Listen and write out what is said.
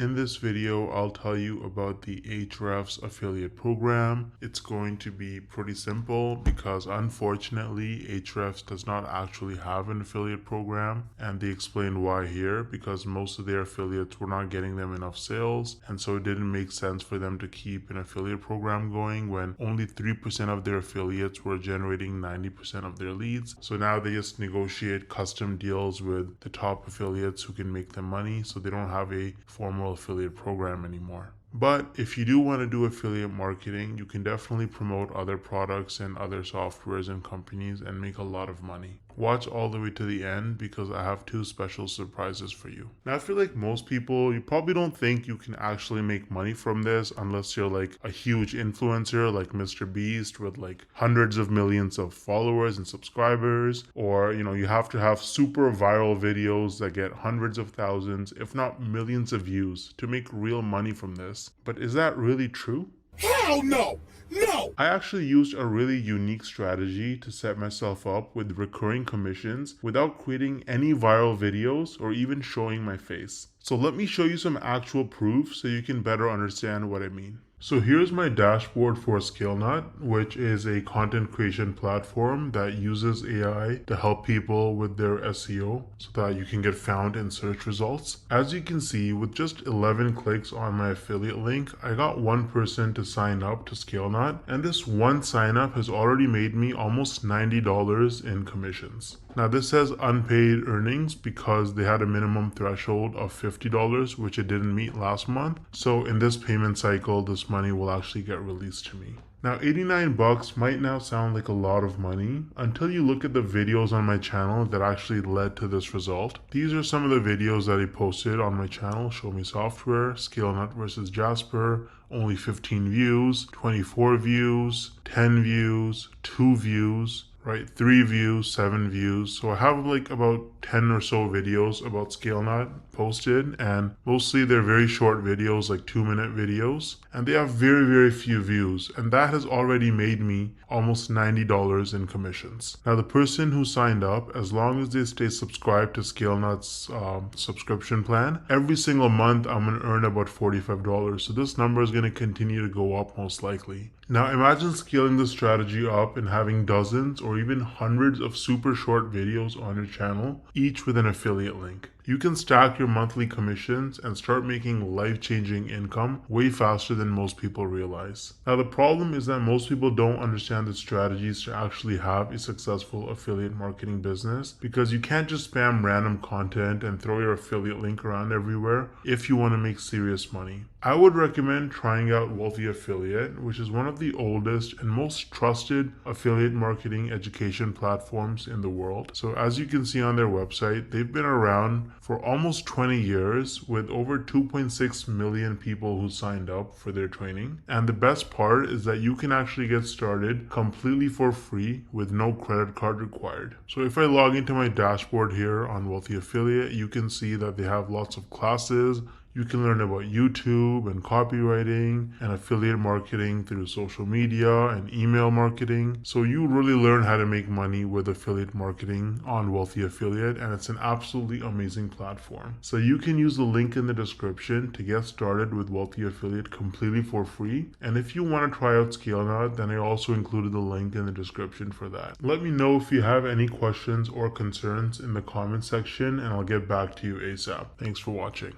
In this video, I'll tell you about the Ahrefs affiliate program. It's going to be pretty simple because unfortunately, Ahrefs does not actually have an affiliate program, and they explain why here because most of their affiliates were not getting them enough sales, and so it didn't make sense for them to keep an affiliate program going when only 3% of their affiliates were generating 90% of their leads. So now they just negotiate custom deals with the top affiliates who can make them money, so they don't have a formal affiliate program anymore. But if you do want to do affiliate marketing, you can definitely promote other products and other softwares and companies and make a lot of money. Watch all the way to the end because I have two special surprises for you. Now, I feel like most people, you probably don't think you can actually make money from this unless you're like a huge influencer like Mr. Beast with like hundreds of millions of followers and subscribers, or you have to have super viral videos that get hundreds of thousands, if not millions of views to make real money from this. But is that really true? Hell no! No! I actually used a really unique strategy to set myself up with recurring commissions without creating any viral videos or even showing my face. So let me show you some actual proof so you can better understand what I mean. So here's my dashboard for ScaleNut, which is a content creation platform that uses AI to help people with their SEO so that you can get found in search results. As you can see, with just 11 clicks on my affiliate link, I got one person to sign up to ScaleNut, and this one sign up has already made me almost $90 in commissions. Now this says unpaid earnings because they had a minimum threshold of $50, which it didn't meet last month. So in this payment cycle, this money will actually get released to me. Now 89 bucks might now sound like a lot of money until you look at the videos on my channel that actually led to this result. These are some of the videos that I posted on my channel: Show Me Software, ScaleNut versus Jasper, only 15 views, 24 views, 10 views, 2 views, right? 3 views, 7 views. So I have like about 10 or so videos about ScaleNut posted, and mostly they're very short videos, like 2-minute videos, and they have very few views, and that has already made me almost $90 in commissions. Now the person who signed up, as long as they stay subscribed to ScaleNut's subscription plan, every single month I'm going to earn about $45. So this number is going to continue to go up most likely. Now imagine scaling this strategy up and having dozens or even hundreds of super short videos on your channel, each with an affiliate link. You can stack your monthly commissions and start making life-changing income way faster than most people realize. Now the problem is that most people don't understand the strategies to actually have a successful affiliate marketing business, because you can't just spam random content and throw your affiliate link around everywhere if you want to make serious money. I would recommend trying out Wealthy Affiliate, which is one of the oldest and most trusted affiliate marketing education platforms in the world. So as you can see on their website, they've been around for almost 20 years with over 2.6 million people who signed up for their training. And the best part is that you can actually get started completely for free with no credit card required. So if I log into my dashboard here on Wealthy Affiliate, you can see that they have lots of classes. You can learn about YouTube and copywriting and affiliate marketing through social media and email marketing. So you really learn how to make money with affiliate marketing on Wealthy Affiliate, and it's an absolutely amazing platform. So you can use the link in the description to get started with Wealthy Affiliate completely for free. And if you want to try out ScaleNut, then I also included the link in the description for that. Let me know if you have any questions or concerns in the comment section, and I'll get back to you ASAP. Thanks for watching.